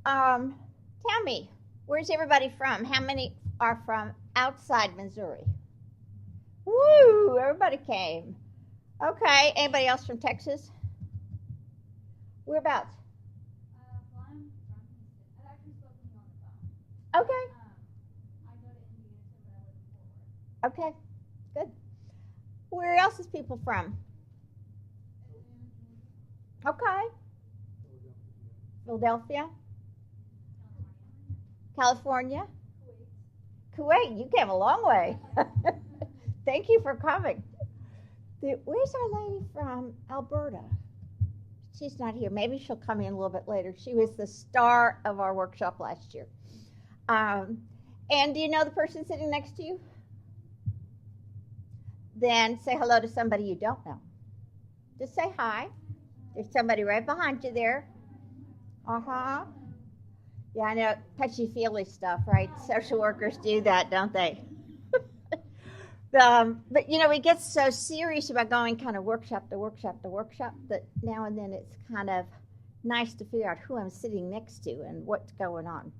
Tell me, where's everybody from? How many are from outside Missouri? Woo! Everybody came. Okay. Anybody else from Texas? Whereabouts? Well, I've actually spoken to you on the phone. Okay. I go to Indiana, but I live in Fort Worth. Okay. Good. Where else is people from? Okay. Philadelphia. California. Kuwait. You came a long way. Thank you for coming. Where's our lady from Alberta? She's not here. Maybe she'll come in a little bit later. She was the star of our workshop last year. And do you know the person sitting next to you? Then say hello to somebody you don't know. Just say hi. There's somebody right behind you there. Uh-huh. Yeah, I know, touchy-feely stuff, right? Social workers do that, don't they? But, you know, we get so serious about going kind of workshop to workshop to workshop that now and then it's kind of nice to figure out who I'm sitting next to and what's going on.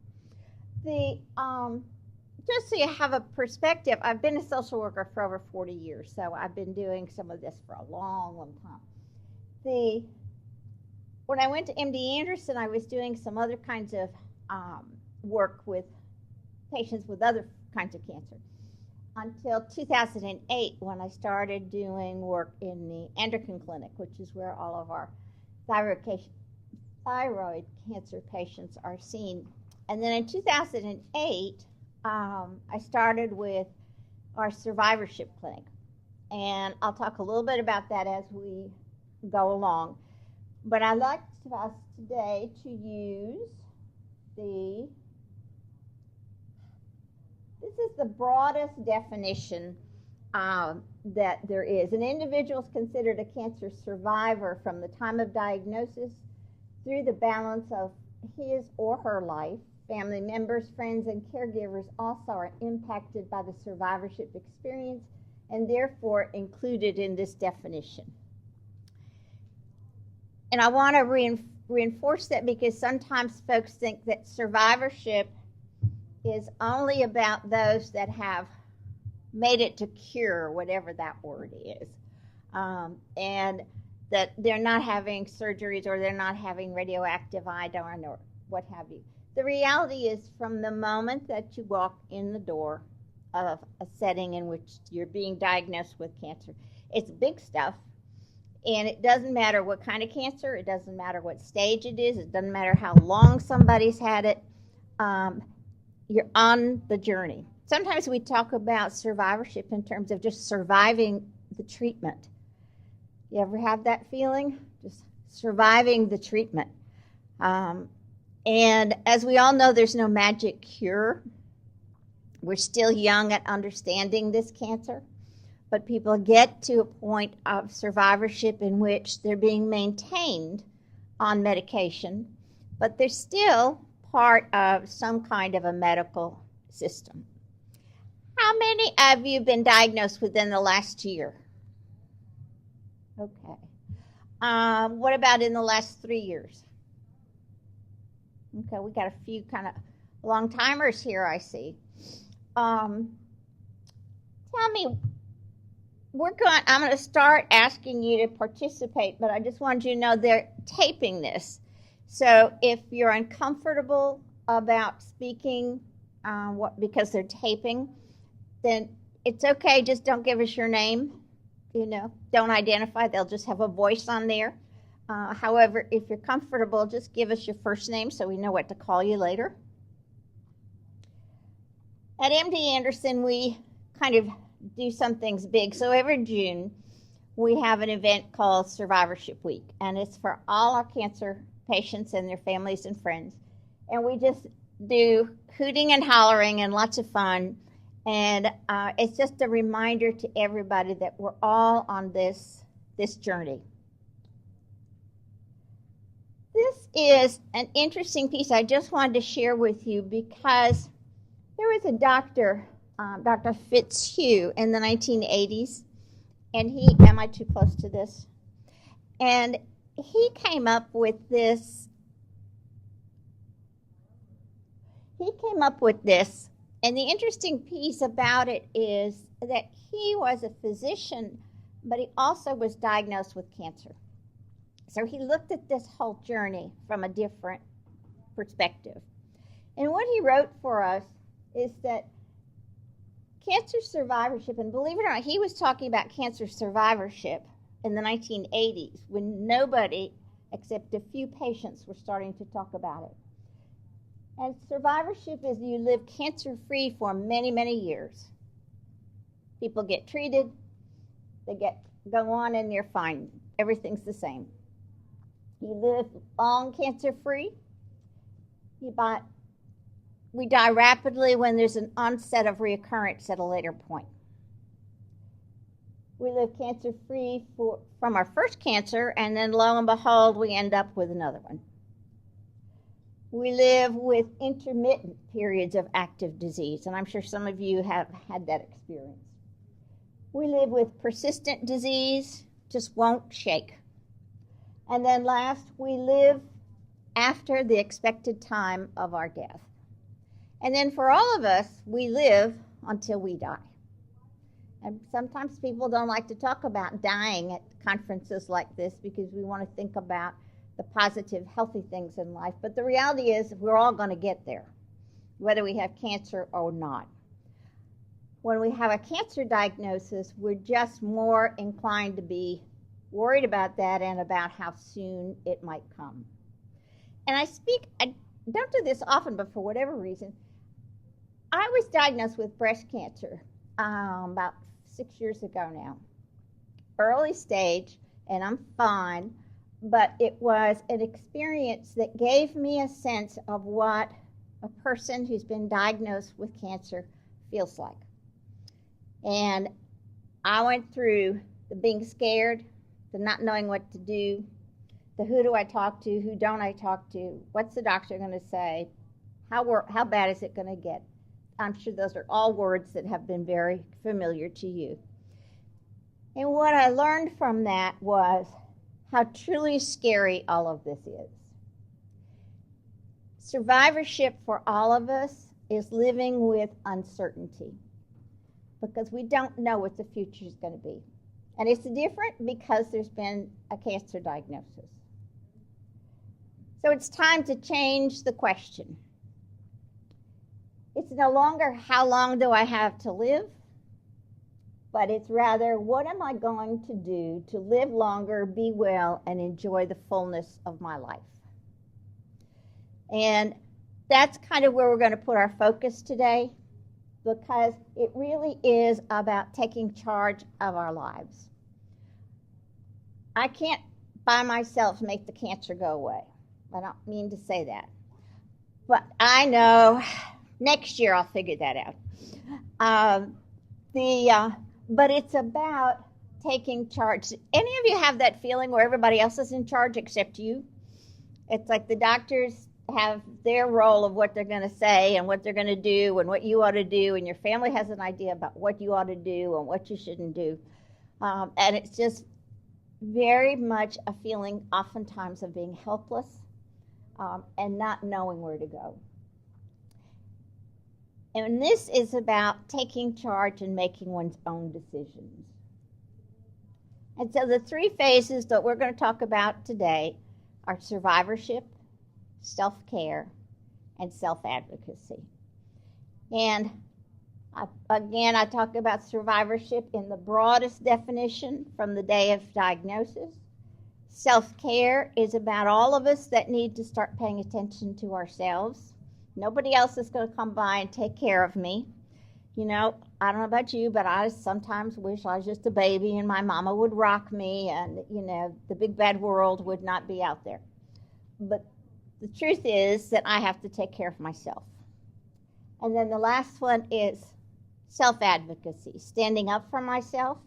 Just so you have a perspective, I've been a social worker for over 40 years, so I've been doing some of this for a long, long time. When I went to MD Anderson, I was doing some other kinds of work with patients with other kinds of cancer until 2008 when I started doing work in the endocrine clinic, which is where all of our thyroid cancer patients are seen. And then in 2008, I started with our survivorship clinic. And I'll talk a little bit about that as we go along. But I'd like us today to use this is the broadest definition that there is. An individual is considered a cancer survivor from the time of diagnosis through the balance of his or her life. Family members, friends, and caregivers also are impacted by the survivorship experience and therefore included in this definition. And I want to reinforce that because sometimes folks think that survivorship is only about those that have made it to cure, whatever that word is, and that they're not having surgeries or they're not having radioactive iodine or what have you. The reality is from the moment that you walk in the door of a setting in which you're being diagnosed with cancer, it's big stuff. And it doesn't matter what kind of cancer, it doesn't matter what stage it is, it doesn't matter how long somebody's had it, you're on the journey. Sometimes we talk about survivorship in terms of just surviving the treatment. You ever have that feeling? Just surviving the treatment. And as we all know, there's no magic cure. We're still young at understanding this cancer. But people get to a point of survivorship in which they're being maintained on medication, but they're still part of some kind of a medical system. How many of you have been diagnosed within the last year? Okay. What about in the last 3 years? Okay, we got a few kind of long-timers here, I see. Tell me, I'm going to start asking you to participate, but I just wanted you to know they're taping this. So if you're uncomfortable about speaking because they're taping, then it's okay. Just don't give us your name. Don't identify. They'll just have a voice on there. However, if you're comfortable, just give us your first name so we know what to call you later. At MD Anderson, we kind of do some things big. So every June, we have an event called Survivorship Week, and it's for all our cancer patients and their families and friends. And we just do hooting and hollering and lots of fun. And it's just a reminder to everybody that we're all on this journey. This is an interesting piece I just wanted to share with you because there was a doctor, Dr. Fitzhugh, in the 1980s, and am I too close to this? And he came up with this he came up with this, and the interesting piece about it is that he was a physician, but he also was diagnosed with cancer. So he looked at this whole journey from a different perspective. And what he wrote for us is that cancer survivorship, and believe it or not, he was talking about cancer survivorship in the 1980s when nobody except a few patients were starting to talk about it. And survivorship is you live cancer-free for many, many years. People get treated, they go on, and you're fine. Everything's the same. You live long cancer-free. We die rapidly when there's an onset of reoccurrence at a later point. We live cancer-free from our first cancer, and then lo and behold, we end up with another one. We live with intermittent periods of active disease, and I'm sure some of you have had that experience. We live with persistent disease, just won't shake. And then last, we live after the expected time of our death. And then for all of us, we live until we die. And sometimes people don't like to talk about dying at conferences like this because we want to think about the positive, healthy things in life. But the reality is we're all going to get there, whether we have cancer or not. When we have a cancer diagnosis, we're just more inclined to be worried about that and about how soon it might come. And I don't do this often, but for whatever reason, I was diagnosed with breast cancer about 6 years ago now. Early stage, and I'm fine, but it was an experience that gave me a sense of what a person who's been diagnosed with cancer feels like. And I went through the being scared, the not knowing what to do, the who do I talk to, who don't I talk to, what's the doctor going to say, how bad is it going to get. I'm sure those are all words that have been very familiar to you. And what I learned from that was how truly scary all of this is. Survivorship for all of us is living with uncertainty because we don't know what the future is going to be. And it's different because there's been a cancer diagnosis. So it's time to change the question. It's no longer how long do I have to live, but it's rather what am I going to do to live longer, be well, and enjoy the fullness of my life. And that's kind of where we're going to put our focus today because it really is about taking charge of our lives. I can't by myself make the cancer go away. I don't mean to say that. But I know next year I'll figure that out. But it's about taking charge. Any of you have that feeling where everybody else is in charge except you? It's like the doctors have their role of what they're going to say and what they're going to do and what you ought to do, and your family has an idea about what you ought to do and what you shouldn't do. And it's just very much a feeling oftentimes of being helpless and not knowing where to go. And this is about taking charge and making one's own decisions. And so the three phases that we're going to talk about today are survivorship, self-care, and self-advocacy. And again, I talk about survivorship in the broadest definition from the day of diagnosis. Self-care is about all of us that need to start paying attention to ourselves. Nobody else is going to come by and take care of me. You know, I don't know about you, but I sometimes wish I was just a baby and my mama would rock me and, you know, the big bad world would not be out there. But the truth is that I have to take care of myself. And then the last one is self-advocacy, standing up for myself,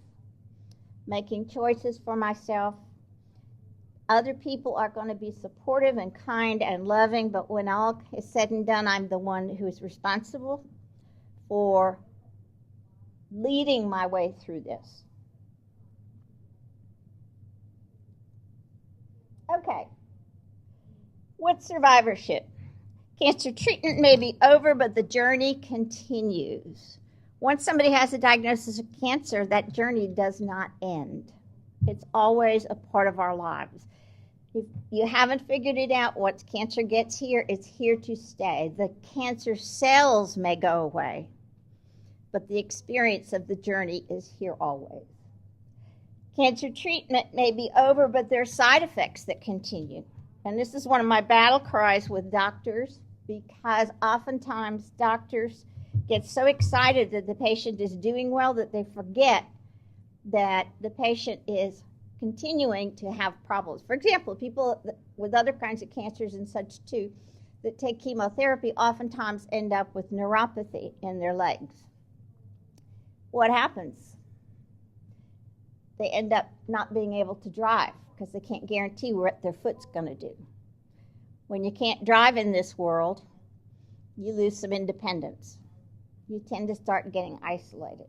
making choices for myself. Other people are going to be supportive and kind and loving, but when all is said and done, I'm the one who is responsible for leading my way through this. Okay. What's survivorship? Cancer treatment may be over, but the journey continues. Once somebody has a diagnosis of cancer, that journey does not end. It's always a part of our lives. If you haven't figured it out, once cancer gets here, it's here to stay. The cancer cells may go away, but the experience of the journey is here always. Cancer treatment may be over, but there are side effects that continue. And this is one of my battle cries with doctors, because oftentimes doctors get so excited that the patient is doing well that they forget that the patient is continuing to have problems. For example, people with other kinds of cancers and such too that take chemotherapy oftentimes end up with neuropathy in their legs. What happens? They end up not being able to drive because they can't guarantee what their foot's going to do. When you can't drive in this world, you lose some independence. You tend to start getting isolated.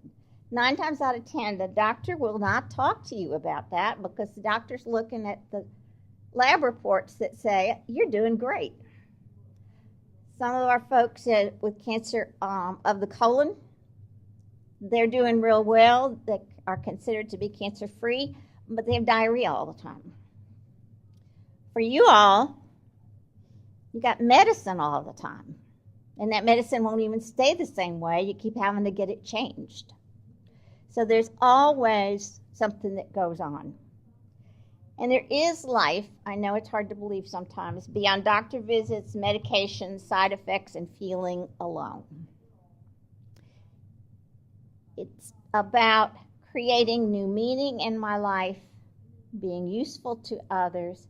9 times out of 10, the doctor will not talk to you about that because the doctor's looking at the lab reports that say, you're doing great. Some of our folks with cancer of the colon, they're doing real well. They are considered to be cancer-free, but they have diarrhea all the time. For you all, you got medicine all the time. And that medicine won't even stay the same way. You keep having to get it changed. So there's always something that goes on. And there is life, I know it's hard to believe sometimes, beyond doctor visits, medications, side effects, and feeling alone. It's about creating new meaning in my life, being useful to others,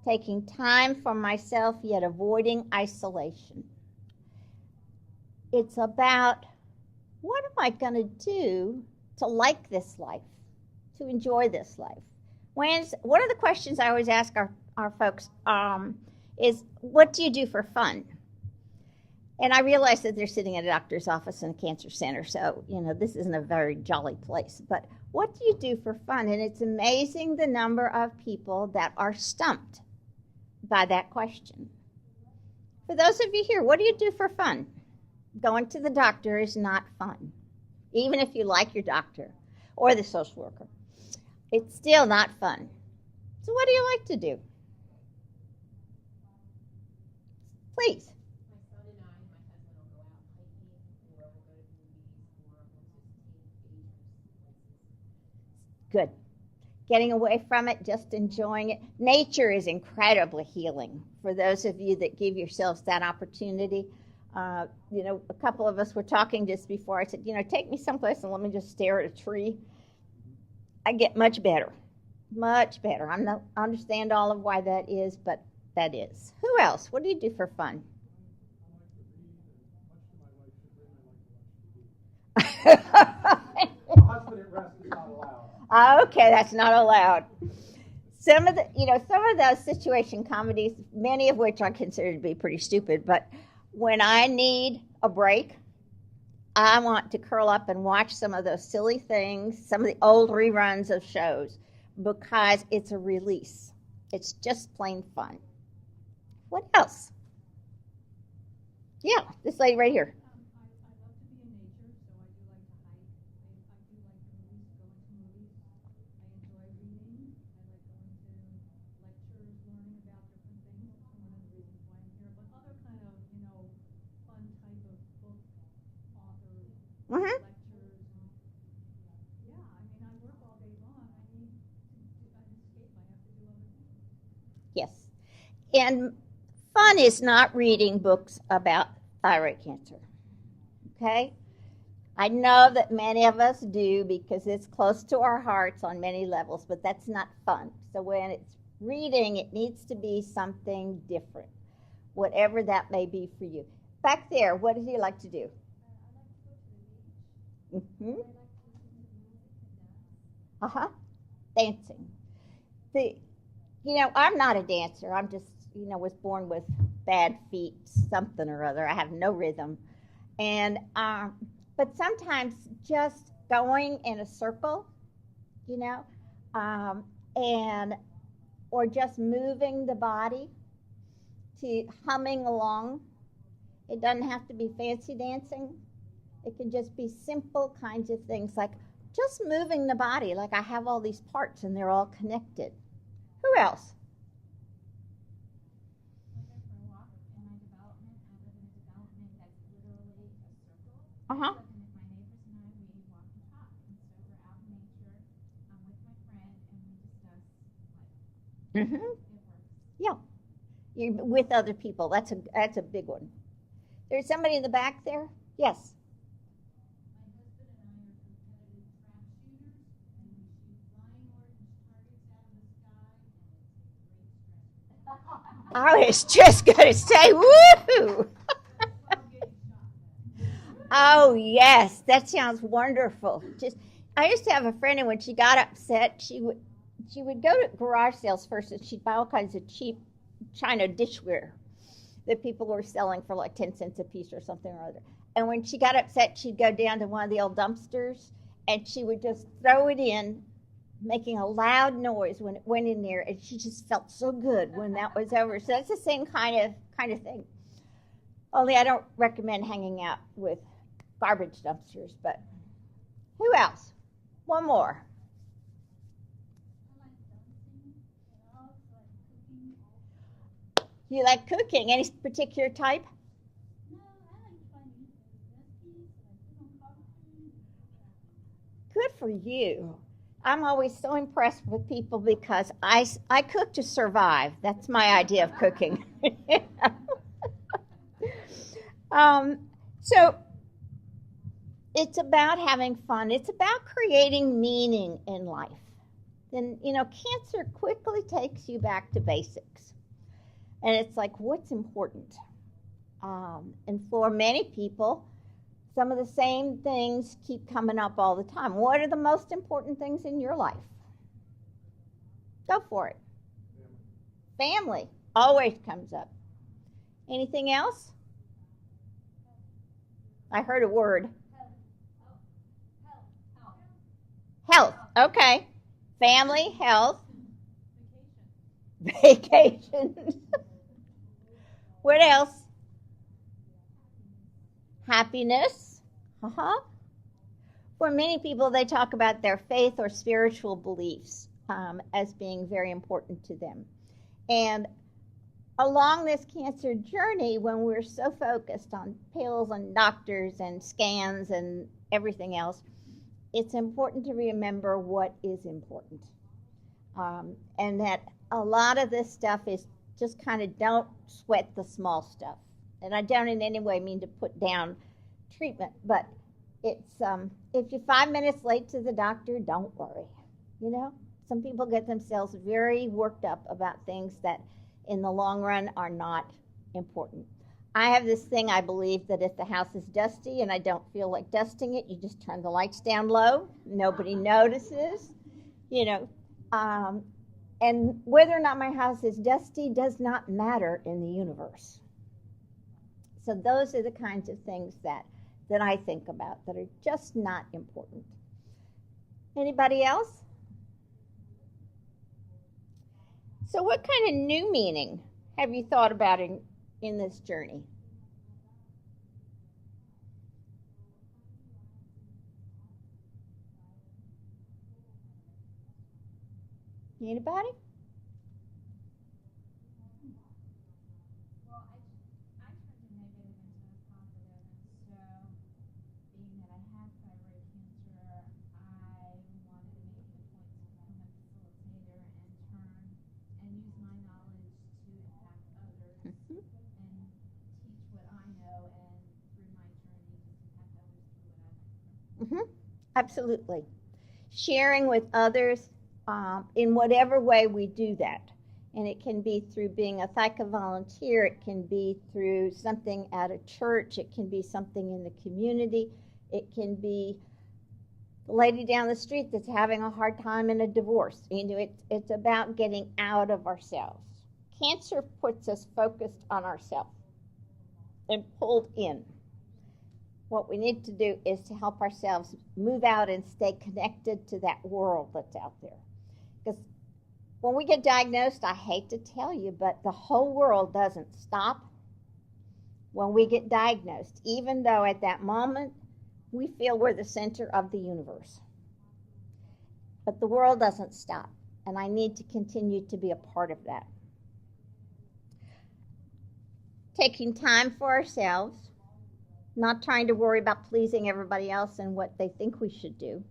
taking time for myself, yet avoiding isolation. It's about, what am I going to do to like this life, to enjoy this life? One of the questions I always ask our folks is, what do you do for fun? And I realize that they're sitting in a doctor's office in a cancer center, so, this isn't a very jolly place. But what do you do for fun? And it's amazing the number of people that are stumped by that question. For those of you here, what do you do for fun? Going to the doctor is not fun, even if you like your doctor or the social worker. It's still not fun. So what do you like to do? Please. My son and I, my husband will go out hiking, or we'll go to movies, or we'll just take dangerous places. Good. Getting away from it, just enjoying it. Nature is incredibly healing for those of you that give yourselves that opportunity. A couple of us were talking just before. I said, take me someplace and let me just stare at a tree. I get much better. Much better. I don't understand all of why that is, but that is. Who else? What do you do for fun? Okay, that's not allowed. Some of those situation comedies, many of which I consider to be pretty stupid, but when I need a break, I want to curl up and watch some of those silly things, some of the old reruns of shows, because it's a release. It's just plain fun. What else? Yeah, this lady right here. Mm-hmm. Lectures. Yeah, I work all day long. I need to escape. I have to do other things. Yes. And fun is not reading books about thyroid cancer. Okay? I know that many of us do because it's close to our hearts on many levels, but that's not fun. So when it's reading, it needs to be something different, whatever that may be for you. Back there, what do you like to do? Mm-hmm. Dancing. I'm not a dancer. I'm just, was born with bad feet, something or other. I have no rhythm. And, but sometimes just going in a circle, or just moving the body to humming along It doesn't have to be fancy dancing. It can just be simple kinds of things like just moving the body, like I have all these parts and they're all connected. Who else? For a walk in my development, I live in a development that's literally a circle. Uh-huh. So my neighbors and I, we walk and talk. And so we're out in nature. I'm with my friend and we discuss life. Mm-hmm. It works. Yeah. You're with other people. That's a big one. There's somebody in the back there? Yes. My husband and I are competitive trap shooters, and we shoot flying orange targets out of the sky, and it's a great stress. I was just going to say, woo! That's getting shot at. Oh, yes. That sounds wonderful. I used to have a friend, and when she got upset, she would go to garage sales first, and she'd buy all kinds of cheap China dishware that people were selling for like 10 cents a piece or something or other. And when she got upset, she'd go down to one of the old dumpsters and she would just throw it in, making a loud noise when it went in there, and she just felt so good when that was over. So that's the same kind of thing. Only I don't recommend hanging out with garbage dumpsters, but who else? One more. I like dancing, and I also like cooking. You like cooking? Any particular type? No, I like trying new recipes, like different coffee. Good for you. I'm always so impressed with people because I cook to survive. That's my idea of cooking. So it's about having fun. It's about creating meaning in life. Then, cancer quickly takes you back to basics. And it's like, what's important? And for many people, some of the same things keep coming up all the time. What are the most important things in your life? Go for it. Family always comes up. Anything else? I heard a word. Health. Okay. Family, health. Vacation. What else? Happiness. For many people, they talk about their faith or spiritual beliefs as being very important to them. And along this cancer journey, when we're so focused on pills and doctors and scans and everything else, it's important to remember what is important. And that a lot of this stuff is just kind of don't sweat the small stuff. And I don't in any way mean to put down treatment, but it's if you're 5 minutes late to the doctor, don't worry. Some people get themselves very worked up about things that in the long run are not important. I have this thing, I believe, that if the house is dusty and I don't feel like dusting it, you just turn the lights down low. Nobody notices, and whether or not my house is dusty does not matter in the universe. So those are the kinds of things that I think about that are just not important. Anybody else? So what kind of new meaning have you thought about in this journey? Anybody? Well, I turned a negative into a positive, and so being that I had thyroid cancer, I wanted to make it a point to become a facilitator and turn and use my knowledge to impact others and teach what I know, and through my journey just impact others through what I've learned. Absolutely. Sharing with others in whatever way we do that. And it can be through being a ThyCa volunteer. It can be through something at a church. It can be something in the community. It can be the lady down the street that's having a hard time in a divorce. It's about getting out of ourselves. Cancer puts us focused on ourselves and pulled in. What we need to do is to help ourselves move out and stay connected to that world that's out there. Because when we get diagnosed, I hate to tell you, but the whole world doesn't stop when we get diagnosed, even though at that moment we feel we're the center of the universe. But the world doesn't stop, and I need to continue to be a part of that. Taking time for ourselves, not trying to worry about pleasing everybody else and what they think we should do,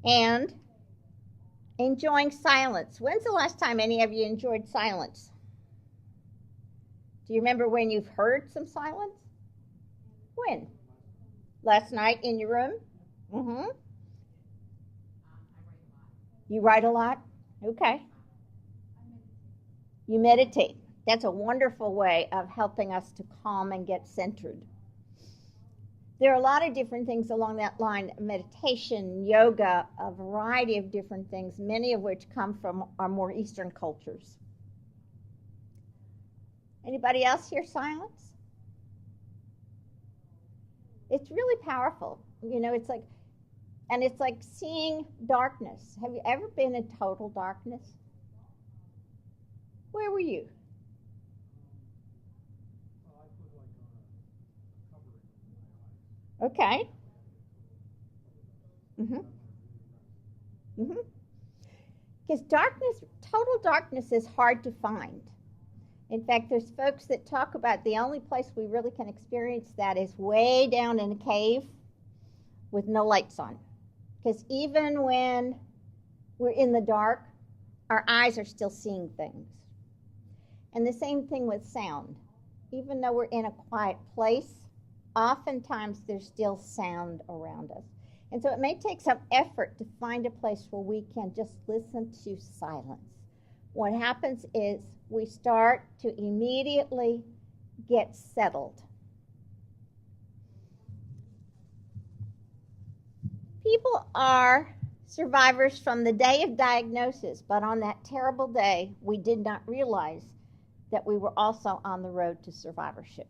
and enjoying silence. When's the last time any of you enjoyed silence? Do you remember when you've heard some silence? When? Last night in your room? Mm-hmm. You write a lot? Okay. You meditate. That's a wonderful way of helping us to calm and get centered. There are a lot of different things along that line: meditation, yoga, a variety of different things, many of which come from our more Eastern cultures. Anybody else hear silence? It's really powerful. You know, it's like seeing darkness. Have you ever been in total darkness? Where were you? Okay. Because total darkness is hard to find. In fact, there's folks that talk about the only place we really can experience that is way down in a cave with no lights on. Because even when we're in the dark, our eyes are still seeing things. And the same thing with sound. Even though we're in a quiet place, oftentimes there's still sound around us. And so it may take some effort to find a place where we can just listen to silence. What happens is we start to immediately get settled. People are survivors from the day of diagnosis, but on that terrible day, we did not realize that we were also on the road to survivorship.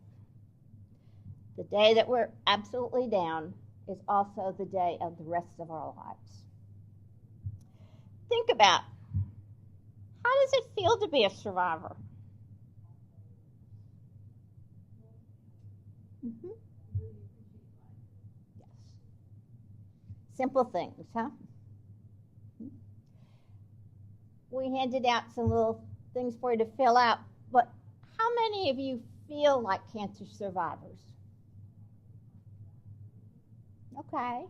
The day that we're absolutely down is also the day of the rest of our lives. Think about, how does it feel to be a survivor? Mm-hmm. Yes. Simple things, huh? We handed out some little things for you to fill out, but how many of you feel like cancer survivors? Okay.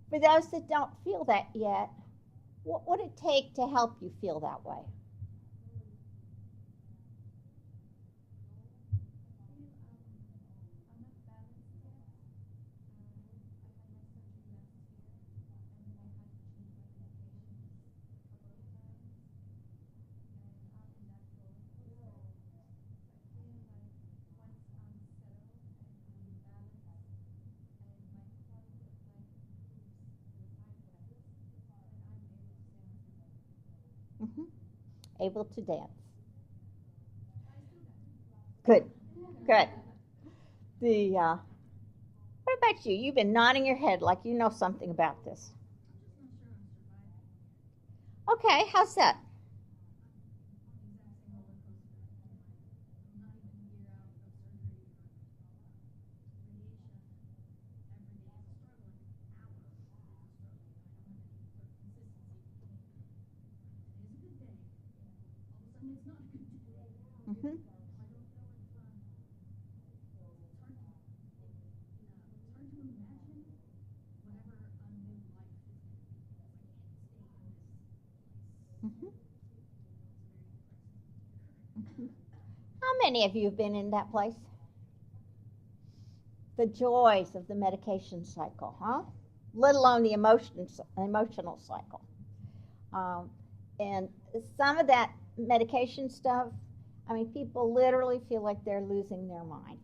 For those that don't feel that yet, what would it take to help you feel that way? Mm-hmm. Able to dance. Good. Good. What about you? You've been nodding your head like you know something about this. Okay, how's that? Mm-hmm. Mm-hmm. Mm-hmm. How many of you have been in that place? The joys of the medication cycle, huh? Let alone the emotional cycle. And some of that medication stuff, I mean, people literally feel like they're losing their mind.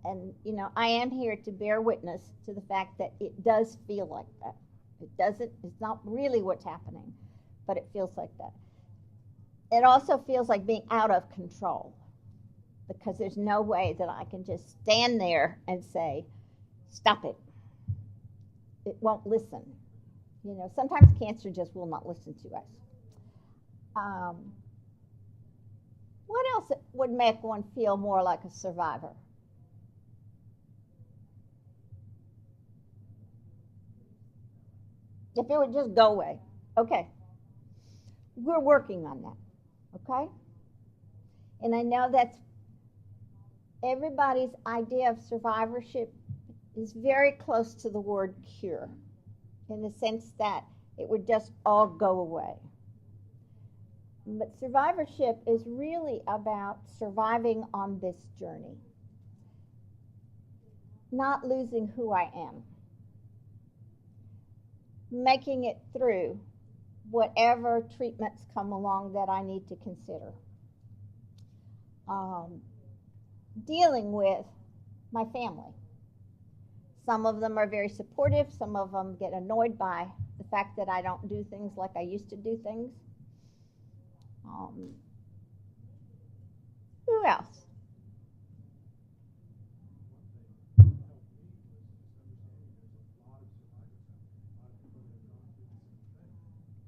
And, you know, I am here to bear witness to the fact that it does feel like that. It's not really what's happening, but it feels like that. It also feels like being out of control, because there's no way that I can just stand there and say, stop it. It won't listen. You know, sometimes cancer just will not listen to us. What else would make one feel more like a survivor? If it would just go away. Okay. We're working on that. Okay? And I know that's everybody's idea of survivorship is very close to the word cure, in the sense that it would just all go away. But survivorship is really about surviving on this journey, not losing who I am, making it through whatever treatments come along that I need to consider. Dealing with my family. Some of them are very supportive. Some of them get annoyed by the fact that I don't do things like I used to do things. Who else?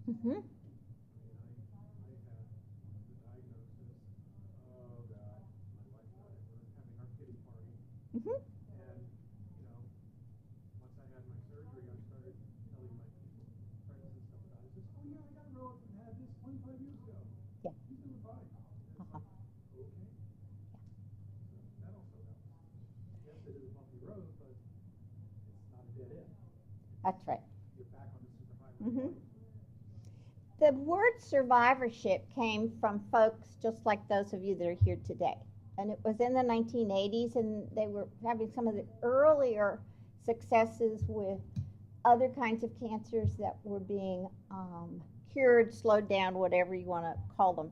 Mm-hmm. Mm-hmm. And, once I had my surgery, I started telling my people, friends and stuff about it. I said, oh yeah, I got a relative who had this 25 years ago. Yeah. He's doing fine. Uh-huh. Okay. So that also helps. Yes, it is a bumpy road, but it's not a dead end. That's right. You're back on the super highway. Mm-hmm. The word survivorship came from folks just like those of you that are here today. And it was in the 1980s, and they were having some of the earlier successes with other kinds of cancers that were being cured, slowed down, whatever you want to call them.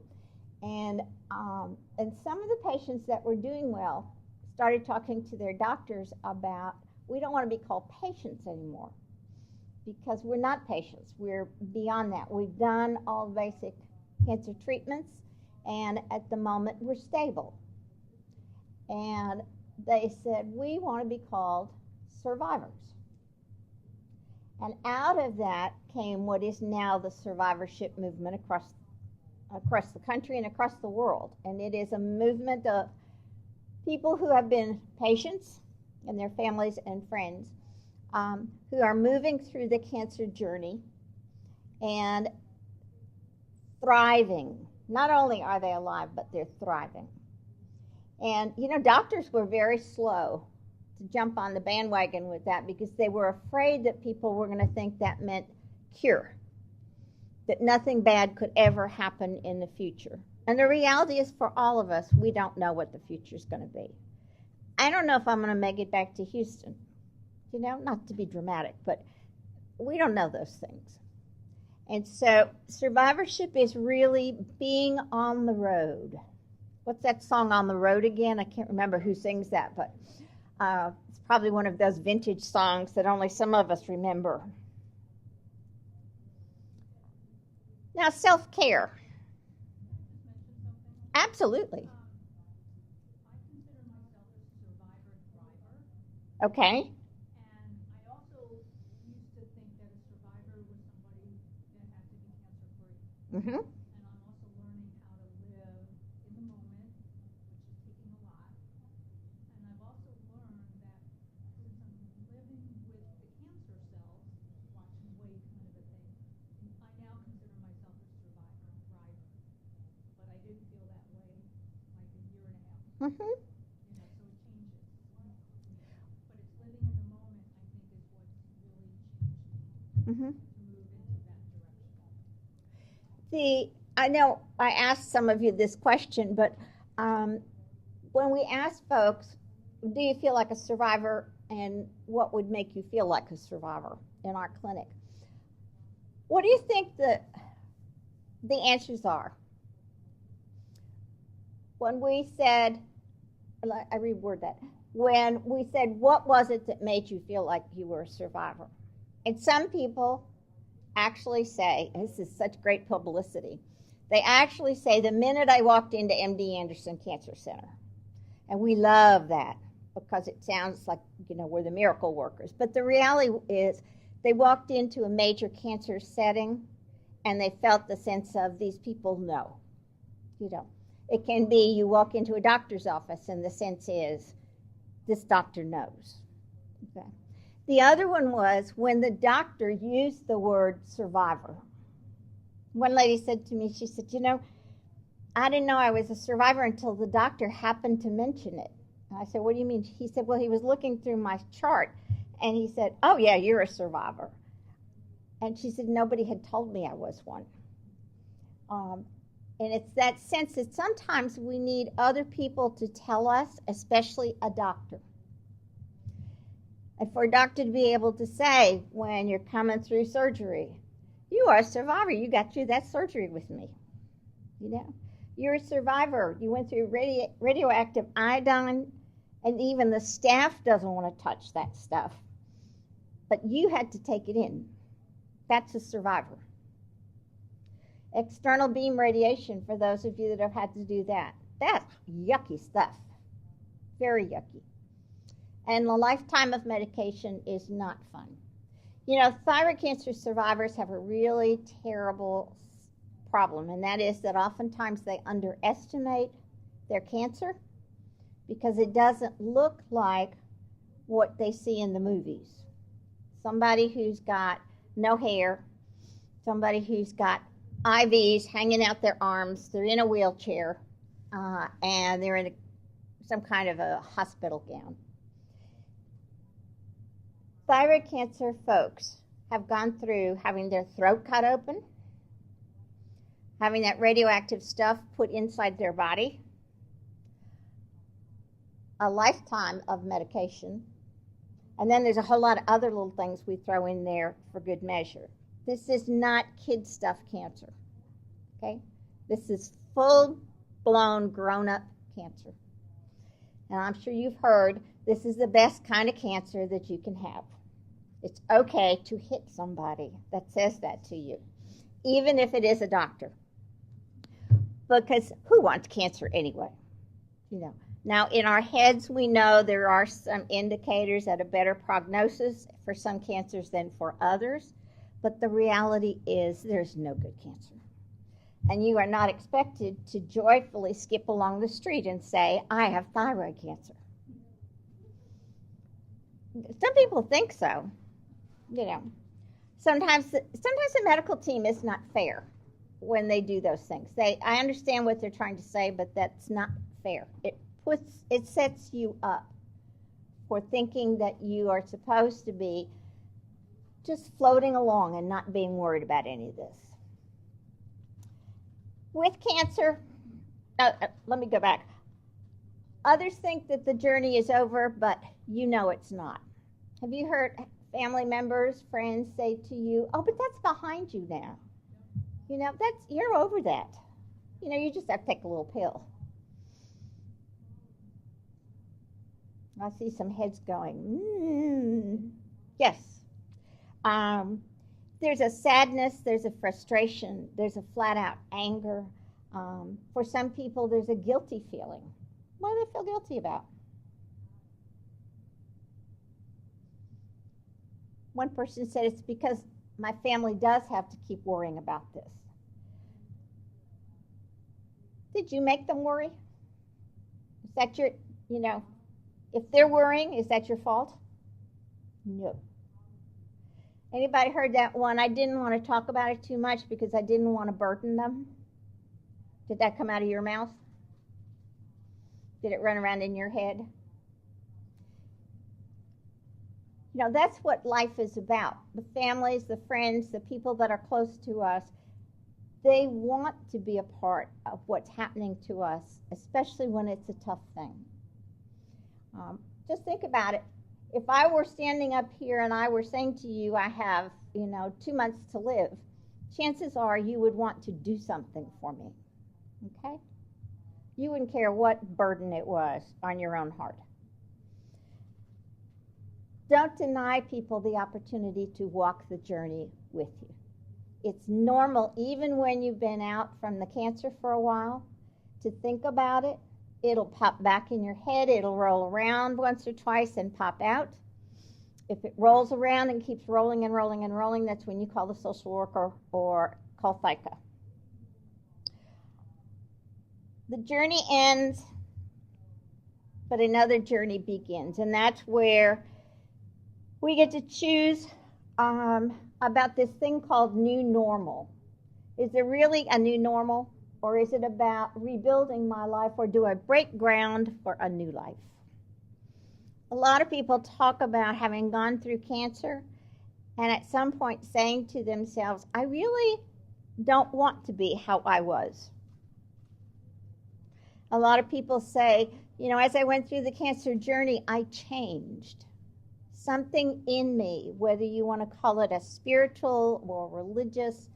And some of the patients that were doing well started talking to their doctors about, we don't want to be called patients anymore, because we're not patients. We're beyond that. We've done all basic cancer treatments, and at the moment we're stable. And they said, we want to be called survivors. And out of that came what is now the survivorship movement across the country and across the world. And it is a movement of people who have been patients and their families and friends who are moving through the cancer journey and thriving. Not only are they alive, but they're thriving. And, doctors were very slow to jump on the bandwagon with that, because they were afraid that people were going to think that meant cure, that nothing bad could ever happen in the future. And the reality is, for all of us, we don't know what the future is going to be. I don't know if I'm going to make it back to Houston, not to be dramatic, but we don't know those things. And so survivorship is really being on the road. What's that song, On the Road again? I can't remember who sings that, but it's probably one of those vintage songs that only some of us remember. Now, self-care. Absolutely. I consider myself a survivor thriver. Okay. And I also used to think that a survivor was somebody that had to be cancer-free. Mm-hmm. And I'm also learning how to live in the moment, which is taking a lot. And I've also learned that since I'm living with the cancer cells, watching weight kind of a thing, I now consider myself a survivor thriver. But I didn't feel that way like a year and a half ago. Mm-hmm. So it changes. But it's living in the moment, I think, is what's really changed me Mm-hmm. to move into that direction. I know I asked some of you this question, but when we ask folks, do you feel like a survivor, and what would make you feel like a survivor in our clinic, what do you think the answers are? When we said, I reword that, when we said, what was it that made you feel like you were a survivor? And some people actually say, and this is such great publicity, they actually say, the minute I walked into MD Anderson Cancer Center. And we love that, because it sounds like, we're the miracle workers. But the reality is, they walked into a major cancer setting, and they felt the sense of, these people know, It can be you walk into a doctor's office and the sense is, this doctor knows. Okay. The other one was when the doctor used the word survivor. One lady said to me, she said, I didn't know I was a survivor until the doctor happened to mention it. And I said, what do you mean? He said, well, he was looking through my chart and he said, oh yeah, you're a survivor. And she said, nobody had told me I was one. And it's that sense that sometimes we need other people to tell us, especially a doctor. And for a doctor to be able to say, when you're coming through surgery, you are a survivor. You got through that surgery with me. You're a survivor. You went through radioactive iodine, and even the staff doesn't want to touch that stuff. But you had to take it in. That's a survivor. External beam radiation, for those of you that have had to do that. That's yucky stuff. Very yucky. And the lifetime of medication is not fun. Thyroid cancer survivors have a really terrible problem, and that is that oftentimes they underestimate their cancer because it doesn't look like what they see in the movies. Somebody who's got no hair, somebody who's got IVs hanging out their arms, they're in a wheelchair, and they're in some kind of a hospital gown. Thyroid cancer folks have gone through having their throat cut open, having that radioactive stuff put inside their body, a lifetime of medication, and then there's a whole lot of other little things we throw in there for good measure. This is not kid stuff cancer, okay? This is full-blown, grown-up cancer. And I'm sure you've heard this is the best kind of cancer that you can have. It's okay to hit somebody that says that to you, even if it is a doctor. Because who wants cancer anyway? Now, in our heads, we know there are some indicators that a better prognosis for some cancers than for others. But the reality is there's no good cancer. And you are not expected to joyfully skip along the street and say, I have thyroid cancer. Some people think so. Sometimes the medical team is not fair when they do those things. I understand what they're trying to say, but that's not fair. It sets you up for thinking that you are supposed to be just floating along and not being worried about any of this. With cancer, let me go back. Others think that the journey is over, but it's not. Have you heard family members, friends say to you, oh, but that's behind you now. You're over that. You just have to take a little pill. I see some heads going, yes. There's a sadness, there's a frustration, there's a flat-out anger. For some people, there's a guilty feeling. What do they feel guilty about? One person said, it's because my family does have to keep worrying about this. Did you make them worry? Is that your, if they're worrying, is that your fault? No. Anybody heard that one? I didn't want to talk about it too much because I didn't want to burden them. Did that come out of your mouth? Did it run around in your head? That's what life is about. The families, the friends, the people that are close to us, they want to be a part of what's happening to us, especially when it's a tough thing. Just think about it. If I were standing up here and I were saying to you, I have, 2 months to live, chances are you would want to do something for me, okay? You wouldn't care what burden it was on your own heart. Don't deny people the opportunity to walk the journey with you. It's normal, even when you've been out from the cancer for a while, to think about it. It'll pop back in your head. It'll roll around once or twice and pop out. If it rolls around and keeps rolling and rolling and rolling, that's when you call the social worker or call ThyCa. The journey ends, but another journey begins. And that's where we get to choose about this thing called new normal. Is there really a new normal? Or is it about rebuilding my life? Or do I break ground for a new life? A lot of people talk about having gone through cancer and at some point saying to themselves, I really don't want to be how I was. A lot of people say, as I went through the cancer journey, I changed. Something in me, whether you want to call it a spiritual or religious,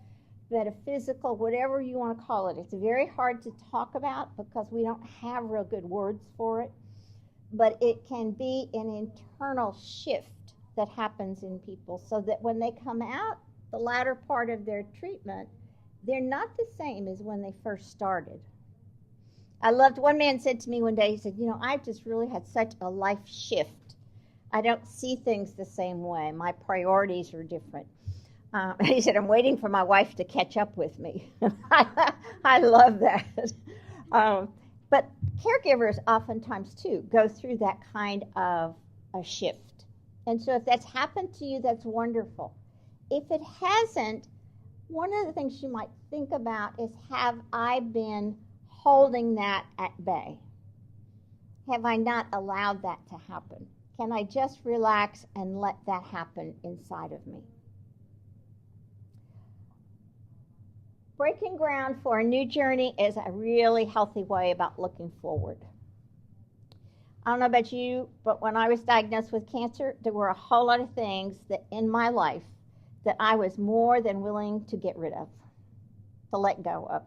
metaphysical, whatever you want to call it. It's very hard to talk about because we don't have real good words for it. But it can be an internal shift that happens in people so that when they come out the latter part of their treatment, they're not the same as when they first started. I loved, one man said to me one day, he said, I've just really had such a life shift. I don't see things the same way. My priorities are different. He said, I'm waiting for my wife to catch up with me. I love that. But caregivers oftentimes, too, go through that kind of a shift. And so if that's happened to you, that's wonderful. If it hasn't, one of the things you might think about is, have I been holding that at bay? Have I not allowed that to happen? Can I just relax and let that happen inside of me? Breaking ground for a new journey is a really healthy way about looking forward. I don't know about you, but when I was diagnosed with cancer, there were a whole lot of things that in my life that I was more than willing to get rid of, to let go of.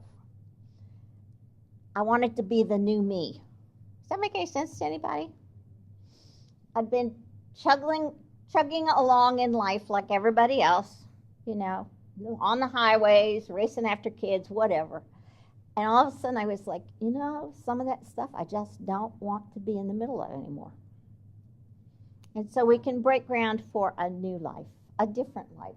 I wanted to be the new me. Does that make any sense to anybody? I'd been chugging along in life like everybody else, on the highways, racing after kids, whatever. And all of a sudden I was like, some of that stuff I just don't want to be in the middle of anymore. And so we can break ground for a new life, a different life.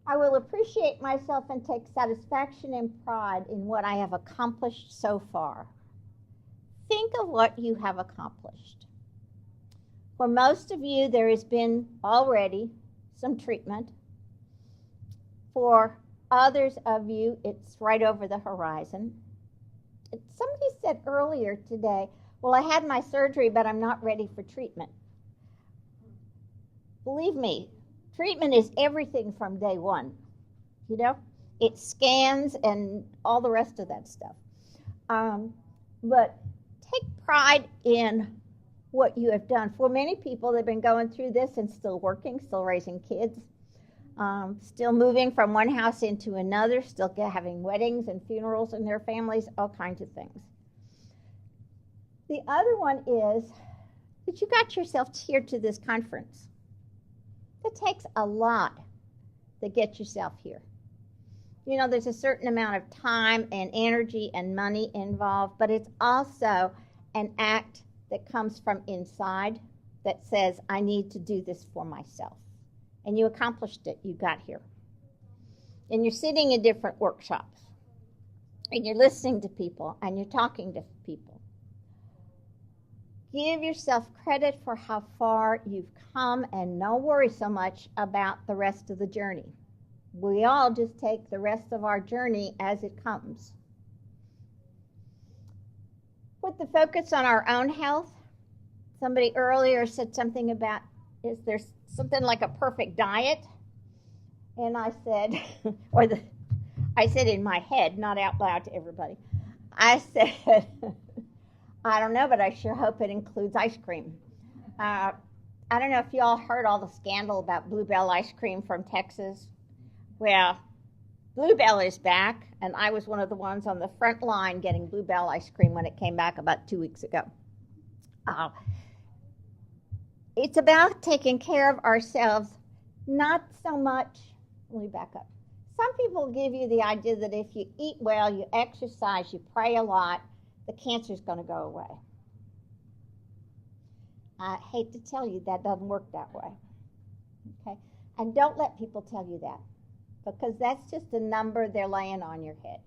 I will appreciate myself and take satisfaction and pride in what I have accomplished so far. Think of what you have accomplished. For most of you, there has been already some treatment. For others of you, it's right over the horizon. Somebody said earlier today, well, I had my surgery, but I'm not ready for treatment. Believe me, treatment is everything from day one. It scans and all the rest of that stuff. But take pride in what you have done. For many people, they've been going through this and still working, still raising kids, still moving from one house into another, still having weddings and funerals in their families, all kinds of things. The other one is that you got yourself here to this conference. It takes a lot to get yourself here. There's a certain amount of time and energy and money involved, but it's also an act that comes from inside that says, I need to do this for myself. And you accomplished it. You got here. And you're sitting in different workshops. And you're listening to people. And you're talking to people. Give yourself credit for how far you've come and don't worry so much about the rest of the journey. We all just take the rest of our journey as it comes. Put the focus on our own health. Somebody earlier said something about, is there something like a perfect diet? And I said, I said in my head, not out loud to everybody. I said, I don't know, but I sure hope it includes ice cream. I don't know if you all heard all the scandal about Bluebell ice cream from Texas. Well, Bluebell is back, and I was one of the ones on the front line getting Bluebell ice cream when it came back about 2 weeks ago. It's about taking care of ourselves, not so much, let me back up. Some people give you the idea that if you eat well, you exercise, you pray a lot, the cancer's going to go away. I hate to tell you that doesn't work that way. Okay? And don't let people tell you that, because that's just a number they're laying on your head.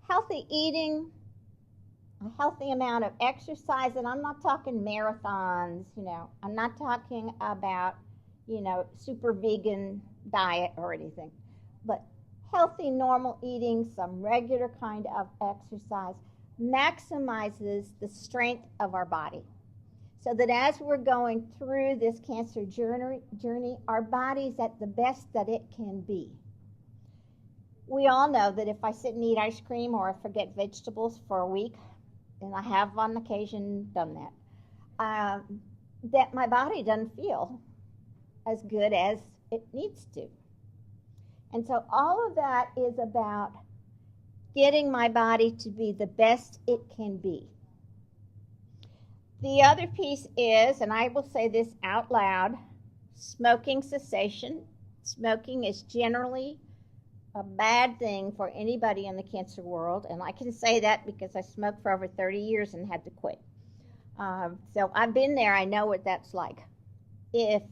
Healthy eating, a healthy amount of exercise, and I'm not talking marathons, I'm not talking about, super vegan diet or anything, but healthy, normal eating, some regular kind of exercise maximizes the strength of our body. So that as we're going through this cancer journey, our body's at the best that it can be. We all know that if I sit and eat ice cream or I forget vegetables for a week, and I have on occasion done that, that my body doesn't feel as good as it needs to. And so all of that is about getting my body to be the best it can be. The other piece is, and I will say this out loud, smoking cessation. Smoking is generally a bad thing for anybody in the cancer world, and I can say that because I smoked for over 30 years and had to quit. So I've been there. I know what that's like. If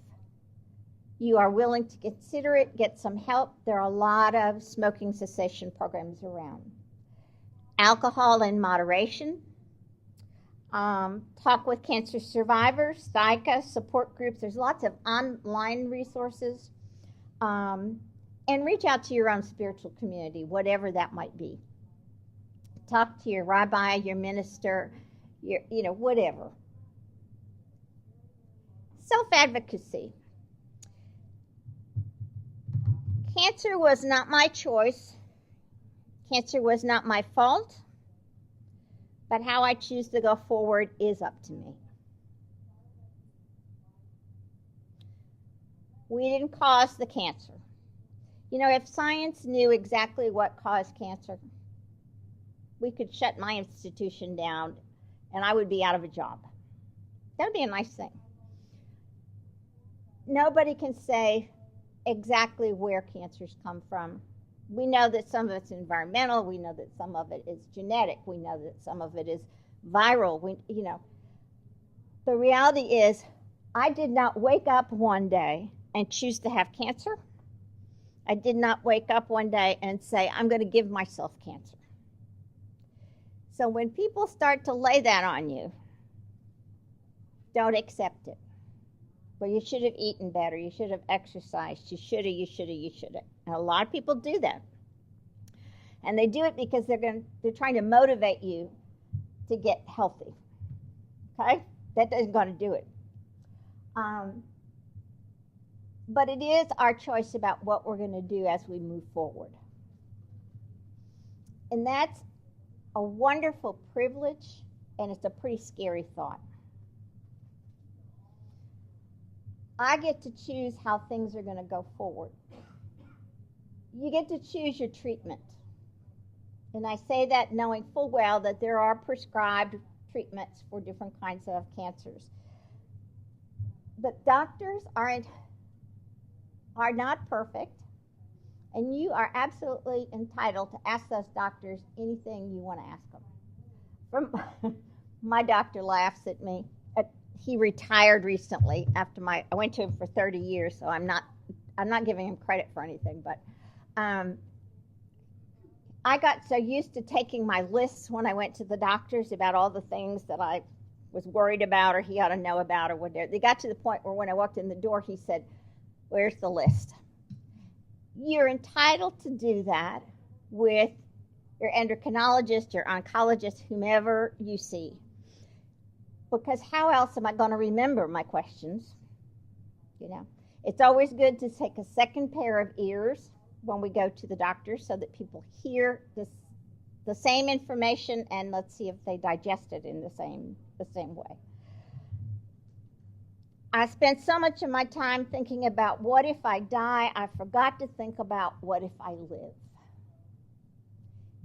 you are willing to consider it, get some help, there are a lot of smoking cessation programs around. Alcohol in moderation. Talk with cancer survivors, ThyCa, support groups. There's lots of online resources. And reach out to your own spiritual community, whatever that might be. Talk to your rabbi, your minister, whatever. Self-advocacy. Cancer was not my choice. Cancer was not my fault. But how I choose to go forward is up to me. We didn't cause the cancer. If science knew exactly what caused cancer, we could shut my institution down and I would be out of a job. That would be a nice thing. Nobody can say exactly where cancers come from. We know that some of it's environmental. We know that some of it is genetic. We know that some of it is viral. The reality is, I did not wake up one day and choose to have cancer. I did not wake up one day and say, I'm going to give myself cancer. So when people start to lay that on you, don't accept it. Well, you should have eaten better. You should have exercised. You should have. And a lot of people do that. And they do it because they're trying to motivate you to get healthy. Okay? That isn't going to do it. But it is our choice about what we're going to do as we move forward. And that's a wonderful privilege, and it's a pretty scary thought. I get to choose how things are going to go forward. You get to choose your treatment. And I say that knowing full well that there are prescribed treatments for different kinds of cancers. But doctors are not perfect, and you are absolutely entitled to ask those doctors anything you want to ask them. My doctor laughs at me. He retired recently after I went to him for 30 years, so I'm not giving him credit for anything, but I got so used to taking my lists when I went to the doctors about all the things that I was worried about or he ought to know about or whatever. They got to the point where when I walked in the door, he said, "Where's the list?" You're entitled to do that with your endocrinologist, your oncologist, whomever you see. Because how else am I going to remember my questions? It's always good to take a second pair of ears when we go to the doctor so that people hear the same information, and let's see if they digest it in the same way. I spent so much of my time thinking about what if I die. I forgot to think about what if I live.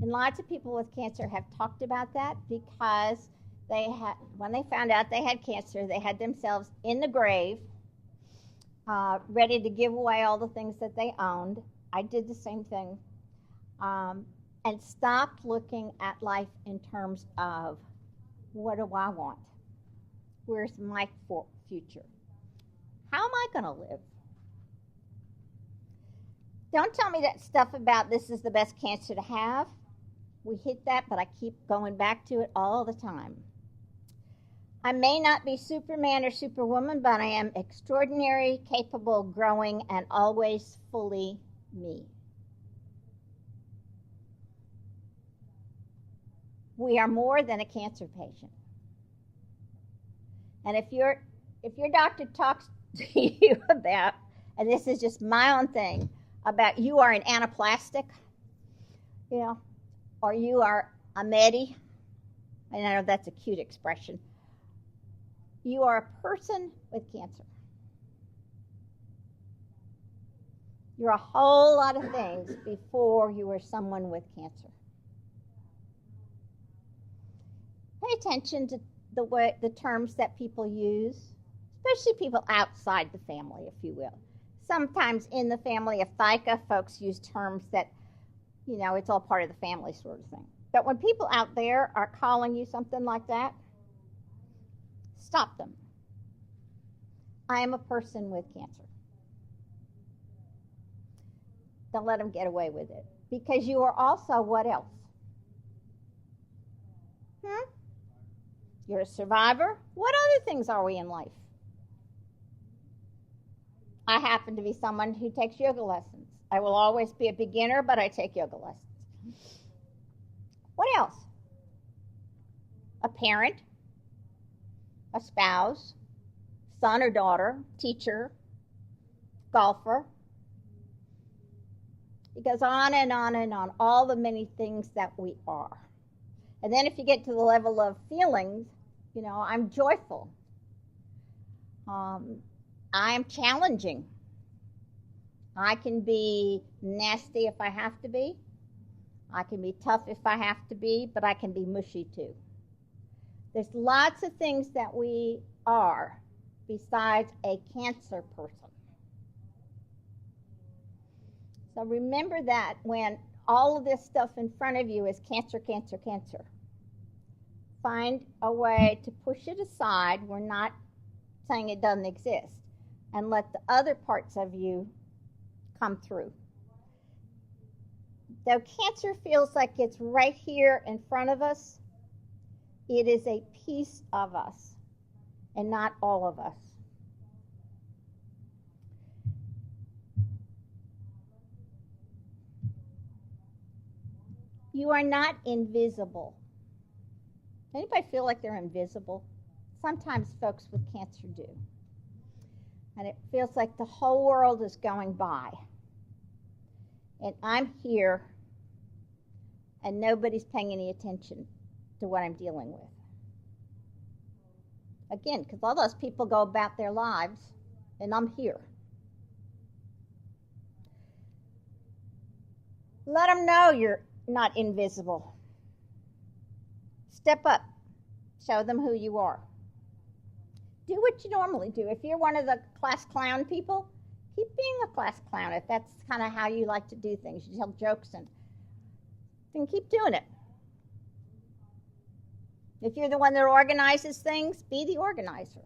And lots of people with cancer have talked about that because when they found out they had cancer, they had themselves in the grave, ready to give away all the things that they owned. I did the same thing, and stopped looking at life in terms of, what do I want? Where's my future? How am I going to live? Don't tell me that stuff about this is the best cancer to have. We hit that, but I keep going back to it all the time. I may not be Superman or Superwoman, but I am extraordinary, capable, growing, and always fully me. We are more than a cancer patient. And if your doctor talks to you about, and this is just my own thing, about you are an anaplastic, or you are a medi, and I know that's a cute expression, you are a person with cancer. You're a whole lot of things before you were someone with cancer. Pay attention to the terms that people use, especially people outside the family, if you will. Sometimes in the family of ThyCa, folks use terms that, it's all part of the family sort of thing. But when people out there are calling you something like that, stop them. I am a person with cancer. Don't let them get away with it. Because you are also what else? You're a survivor. What other things are we in life? I happen to be someone who takes yoga lessons. I will always be a beginner, but I take yoga lessons. What else? A parent, a spouse, son or daughter, teacher, golfer. It goes on and on and on, all the many things that we are. And then if you get to the level of feelings, I'm joyful. I am challenging. I can be nasty if I have to be. I can be tough if I have to be, but I can be mushy too. There's lots of things that we are besides a cancer person. So remember that when all of this stuff in front of you is cancer, cancer, cancer. Find a way to push it aside. We're not saying it doesn't exist. And let the other parts of you come through. Though cancer feels like it's right here in front of us, it is a piece of us and not all of us. You are not invisible. Anybody feel like they're invisible? Sometimes folks with cancer do. And it feels like the whole world is going by. And I'm here, and nobody's paying any attention to what I'm dealing with. Again, because all those people go about their lives, and I'm here. Let them know you're not invisible. Step up. Show them who you are. Do what you normally do. If you're one of the class clown people, keep being a class clown. If that's kind of how you like to do things, you tell jokes, and then keep doing it. If you're the one that organizes things, be the organizer.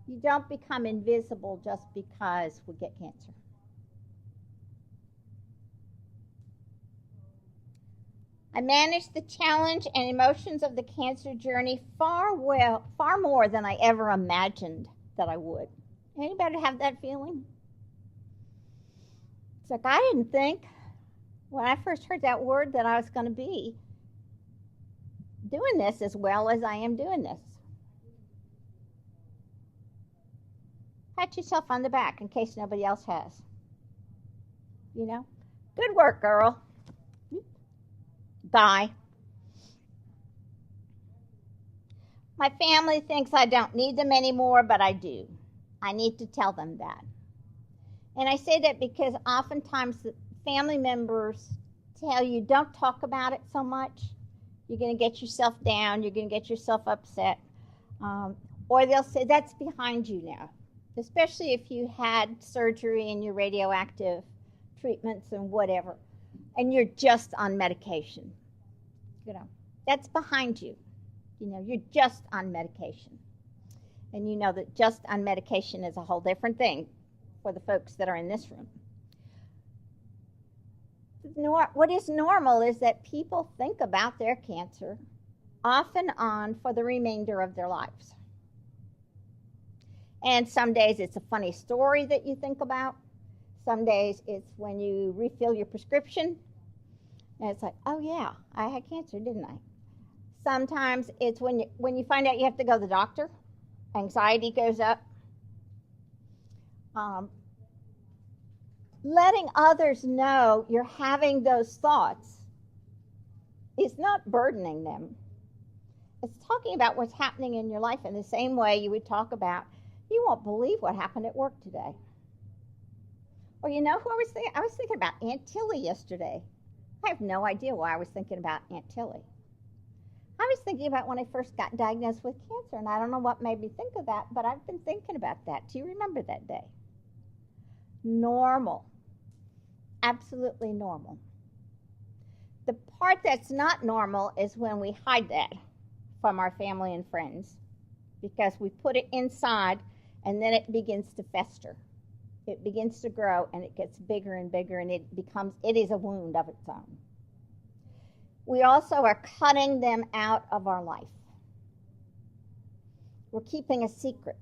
You don't become invisible just because we get cancer. I managed the challenge and emotions of the cancer journey far more than I ever imagined that I would. Anybody have that feeling? It's like I didn't think when I first heard that word that I was going to be doing this as well as I am doing this. Pat yourself on the back in case nobody else has. Good work, girl. Bye. My family thinks I don't need them anymore, but I do. I need to tell them that. And I say that because oftentimes the family members tell you, don't talk about it so much. You're going to get yourself down. You're going to get yourself upset. Or they'll say, that's behind you now. Especially if you had surgery and your radioactive treatments and whatever. And you're just on medication. That's behind you. You're just on medication. And you know that just on medication is a whole different thing for the folks that are in this room. what is normal is that people think about their cancer off and on for the remainder of their lives. And some days it's a funny story that you think about. Some days it's when you refill your prescription and it's like, oh yeah, I had cancer, didn't I? Sometimes it's when you find out you have to go to the doctor, anxiety goes up. Letting others know you're having those thoughts is not burdening them. It's talking about what's happening in your life in the same way you would talk about, you won't believe what happened at work today. Or you know who I was thinking? I was thinking about Aunt Tilly yesterday. I have no idea why I was thinking about Aunt Tilly. I was thinking about when I first got diagnosed with cancer, and I don't know what made me think of that, but I've been thinking about that. Do you remember that day? Normal. Absolutely normal. The part that's not normal is when we hide that from our family and friends because we put it inside and then it begins to fester. It begins to grow and it gets bigger and bigger and it is a wound of its own. We also are cutting them out of our life. We're keeping a secret.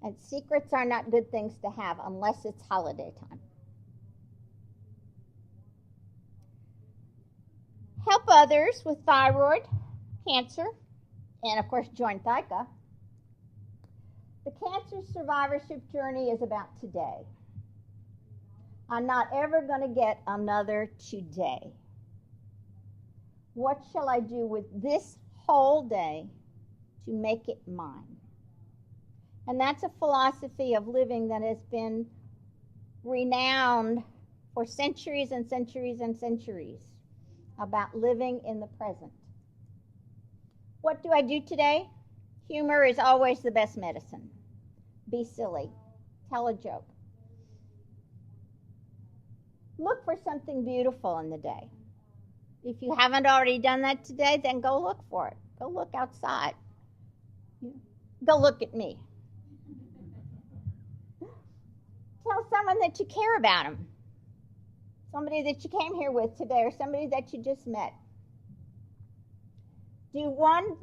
And secrets are not good things to have unless it's holiday time. Help others with thyroid, cancer, and of course join ThyCa. The cancer survivorship journey is about today. I'm not ever going to get another today. What shall I do with this whole day to make it mine? And that's a philosophy of living that has been renowned for centuries and centuries and centuries about living in the present. What do I do today? Humor is always the best medicine. Be silly. Tell a joke. Look for something beautiful in the day. If you haven't already done that today, then go look for it. Go look outside. Go look at me. Tell someone that you care about them. Somebody that you came here with today or somebody that you just met. Do one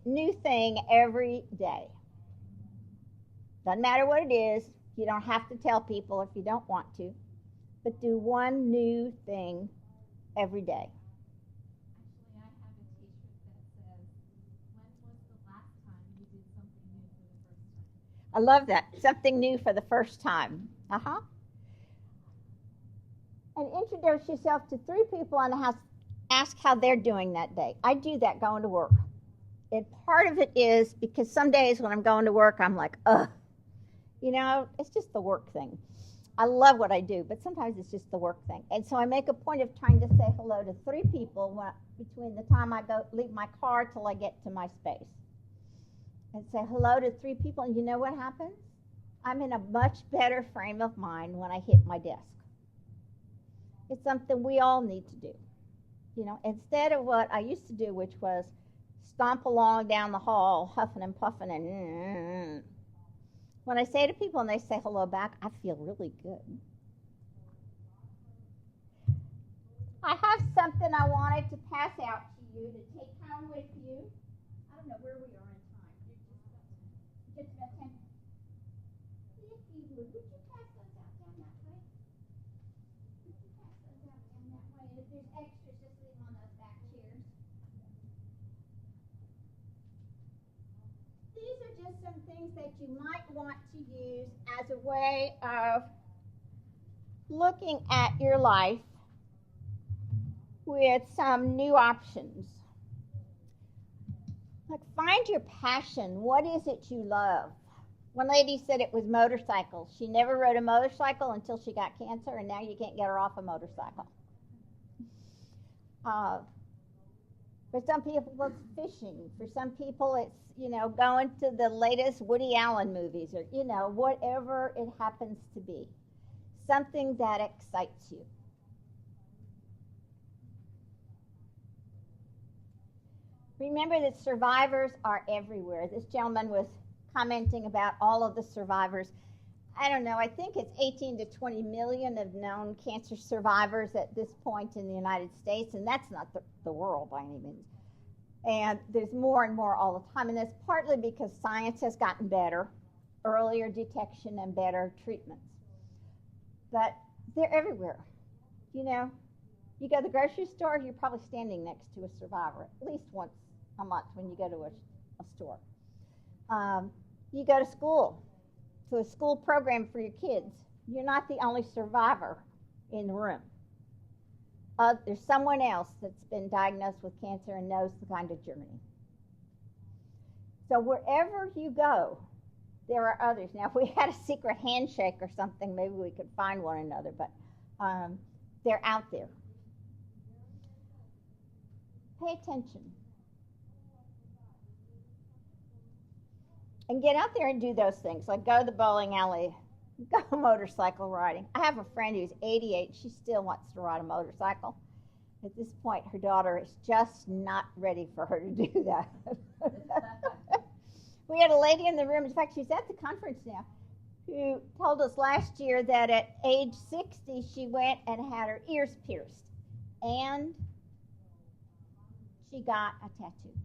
new thing every day. Doesn't matter what it is. You don't have to tell people if you don't want to. But do one new thing every day. Actually, I have a t-shirt that says, when was the last time you did something new for the first time? I love that. Something new for the first time. And introduce yourself to 3 people in the house. Ask how they're doing that day. I do that going to work. And part of it is because some days when I'm going to work, I'm like, ugh. You know, it's just the work thing. I love what I do, but sometimes it's just the work thing. And so I make a point of trying to say hello to 3 people between the time I leave my car till I get to my space. And say hello to 3 people, and you know what happens? I'm in a much better frame of mind when I hit my desk. It's something we all need to do. You know, instead of what I used to do, which was stomp along down the hall, huffing and puffing and when I say to people and they say hello back, I feel really good. I have something I wanted to pass out to you to take home with you. I don't know where we are in time. Just about 10. If you would you pass those out down that way? Would you pass those out down that way? And if there's extras, just leave them on those back chairs. These are just some things that you might want to use as a way of looking at your life with some new options. Like, find your passion. What is it you love? One lady said it was motorcycles. She never rode a motorcycle until she got cancer, and now you can't get her off a motorcycle. For some people, it's fishing. For some people, it's, going to the latest Woody Allen movies or, whatever it happens to be. Something that excites you. Remember that survivors are everywhere. This gentleman was commenting about all of the survivors. I don't know, I think it's 18 to 20 million of known cancer survivors at this point in the United States, and that's not the world by any means. And there's more and more all the time, and that's partly because science has gotten better, earlier detection and better treatments. But they're everywhere. You know, you go to the grocery store, you're probably standing next to a survivor at least once a month when you go to a store. You go to school, to a school program for your kids. You're not the only survivor in the room. There's someone else that's been diagnosed with cancer and knows the kind of journey. So wherever you go, there are others. Now, if we had a secret handshake or something, maybe we could find one another, but they're out there. Pay attention. And get out there and do those things, like go to the bowling alley, go motorcycle riding. I have a friend who's 88. She still wants to ride a motorcycle. At this point, her daughter is just not ready for her to do that. We had a lady in the room, in fact, she's at the conference now, who told us last year that at age 60, she went and had her ears pierced. And she got a tattoo.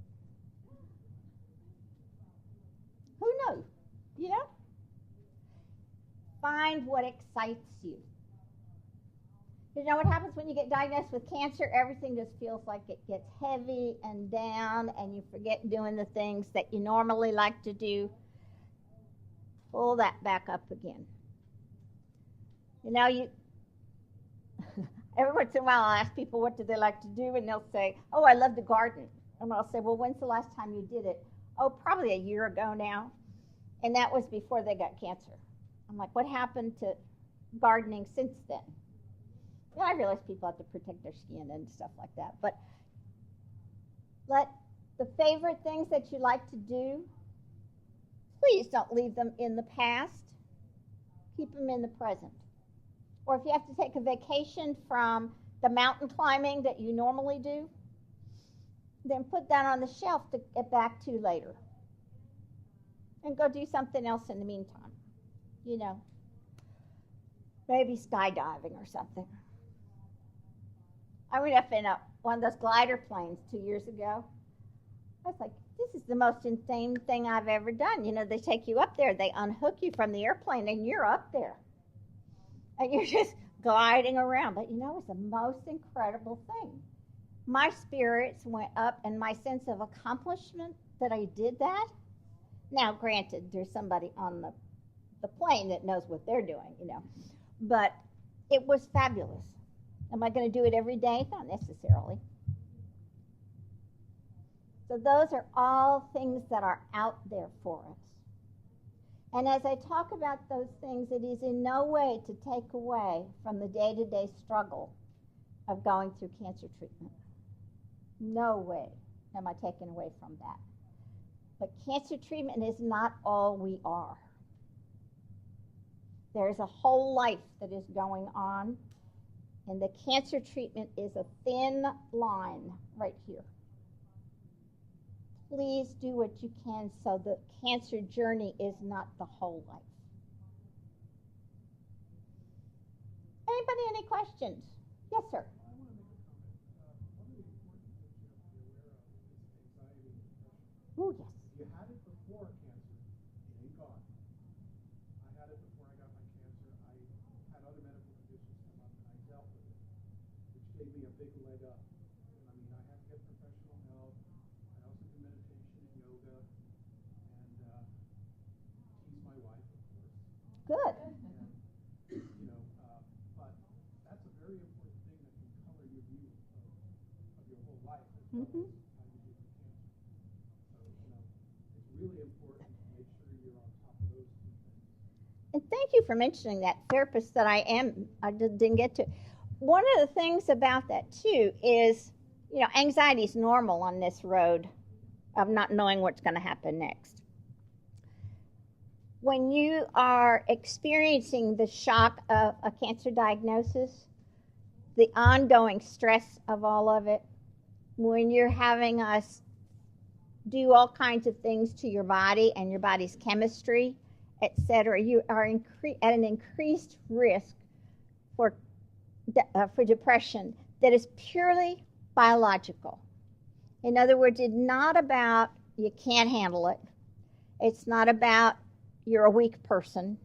Who knows? You know? Find what excites you. You know what happens when you get diagnosed with cancer? Everything just feels like it gets heavy and down, and you forget doing the things that you normally like to do. Pull that back up again. You know, every once in a while I'll ask people what do they like to do, and they'll say, oh, I love to garden. And I'll say, well, when's the last time you did it? Oh, probably a year ago now. And that was before they got cancer. I'm like, what happened to gardening since then? You know, I realize people have to protect their skin and stuff like that. But let the favorite things that you like to do, please don't leave them in the past. Keep them in the present. Or if you have to take a vacation from the mountain climbing that you normally do, then put that on the shelf to get back to later. And go do something else in the meantime. You know, maybe skydiving or something. I went up in one of those glider planes 2 years ago. I was like, this is the most insane thing I've ever done. You know, they take you up there, they unhook you from the airplane, and you're up there. And you're just gliding around. But you know, it's the most incredible thing. My spirits went up, and my sense of accomplishment that I did that. Now, granted, there's somebody on the plane that knows what they're doing, you know. But it was fabulous. Am I going to do it every day? Not necessarily. So those are all things that are out there for us. And as I talk about those things, it is in no way to take away from the day-to-day struggle of going through cancer treatment. No way am I taking away from that. But cancer treatment is not all we are. There's a whole life that is going on, and the cancer treatment is a thin line right here. Please do what you can so the cancer journey is not the whole life. Anybody, any questions? Yes, sir. I want to make a comment. One of the important things you have to be aware of is anxiety and depression. Oh, yes. If you had it before cancer, it ain't gone. I had it before I got my cancer. I had other medical conditions come up, and I dealt with it, which gave me a big leg up. I mean, I had to get professional help. I also do meditation and yoga, and tease my wife, of course. Good. And, you know, but that's a very important thing that can color your view of your whole life as well as how you deal with cancer. So, you know, it's really important to make sure you're on top of those two things. And thank you for mentioning that therapist that I didn't get to. One of the things about that, too, is, you know, anxiety is normal on this road of not knowing what's going to happen next. When you are experiencing the shock of a cancer diagnosis, the ongoing stress of all of it, when you're having us do all kinds of things to your body and your body's chemistry, etc., you are at an increased risk for depression that is purely biological. In other words, it's not about you can't handle it. It's not about you're a weak person.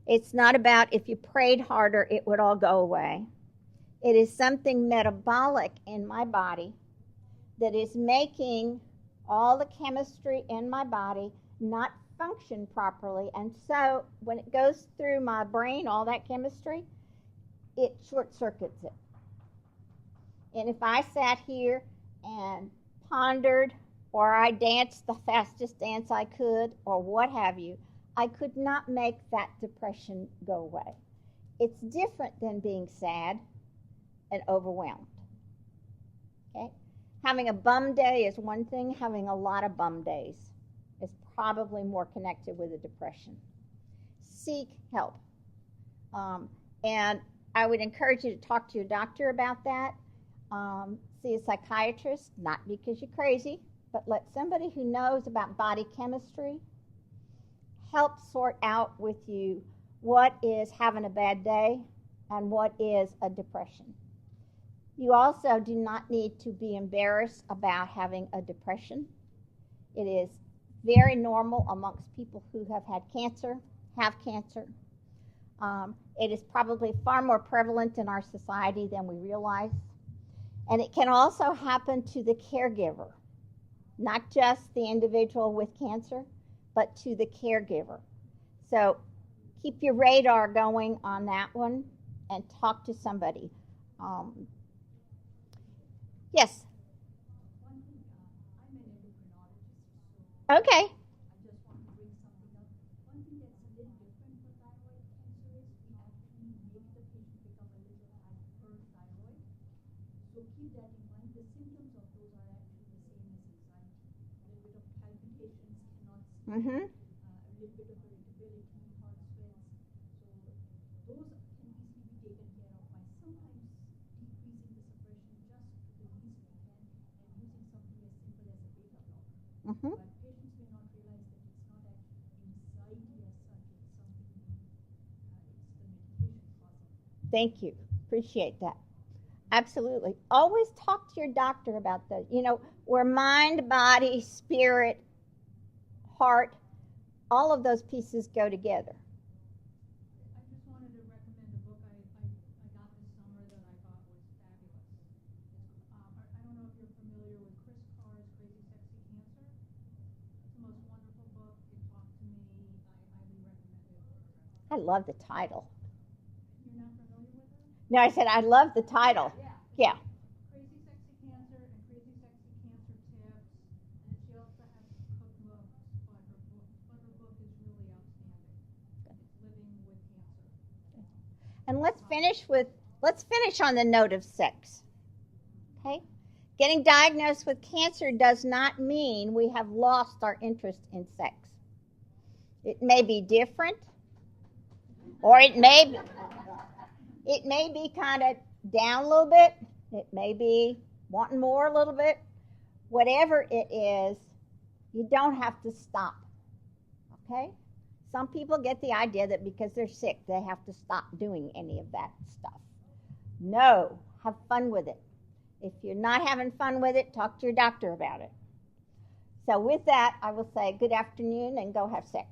It's not about if you prayed harder, it would all go away. It is something metabolic in my body that is making all the chemistry in my body not function properly. And so when it goes through my brain, all that chemistry, it short circuits it. And if I sat here and pondered, or I danced the fastest dance I could, or what have you, I could not make that depression go away. It's different than being sad and overwhelmed. Okay? Having a bum day is one thing. Having a lot of bum days is probably more connected with a depression. Seek help. And I would encourage you to talk to your doctor about that. See a psychiatrist, not because you're crazy, but let somebody who knows about body chemistry help sort out with you what is having a bad day and what is a depression. You also do not need to be embarrassed about having a depression. It is very normal amongst people who have had cancer, have cancer. It is probably far more prevalent in our society than we realize. And it can also happen to the caregiver, not just the individual with cancer, but to the caregiver. So keep your radar going on that one and talk to somebody. Yes? One thing, I'm an endocrinologist, so Okay. I just want to bring something up. One thing that's a little different for thyroid cancer is we actually make the patient become a little hyperthyroid. So keep that in mind. The symptoms of those are actually the same as anxiety. A little bit of palpitations, cannot sleep, Mm-hmm. a little bit of irritability, hot sweats. So those can easily be taken care of by sometimes decreasing the suppression just to the least we can and using something as simple as a beta blocker. Mm-hmm. But patients may not realize that it's not actually anxiety as such, it's something, it's the medication causing it. Thank you. Appreciate that. Absolutely. Always talk to your doctor about that. You know, we're mind, body, spirit, heart, all of those pieces go together. I just wanted to recommend a book I got this summer that I thought was fabulous. I don't know if you're familiar with Chris Carr's Crazy Sexy Cancer. It's the most wonderful book. It talked to me. I highly recommend it. I love the title. You're not familiar with it? No, I said I love the title. Yeah. Crazy Sexy Cancer and Crazy Sexy Cancer Tips. And she also has cookbooks, but her book is really outstanding. It's living with cancer. And let's finish on the note of sex. Okay? Getting diagnosed with cancer does not mean we have lost our interest in sex. It may be different, or it may be kind of down a little bit. It may be wanting more a little bit. Whatever it is, you don't have to stop. Okay? Some people get the idea that because they're sick, they have to stop doing any of that stuff. No, have fun with it. If you're not having fun with it, talk to your doctor about it. So with that, I will say good afternoon and go have sex.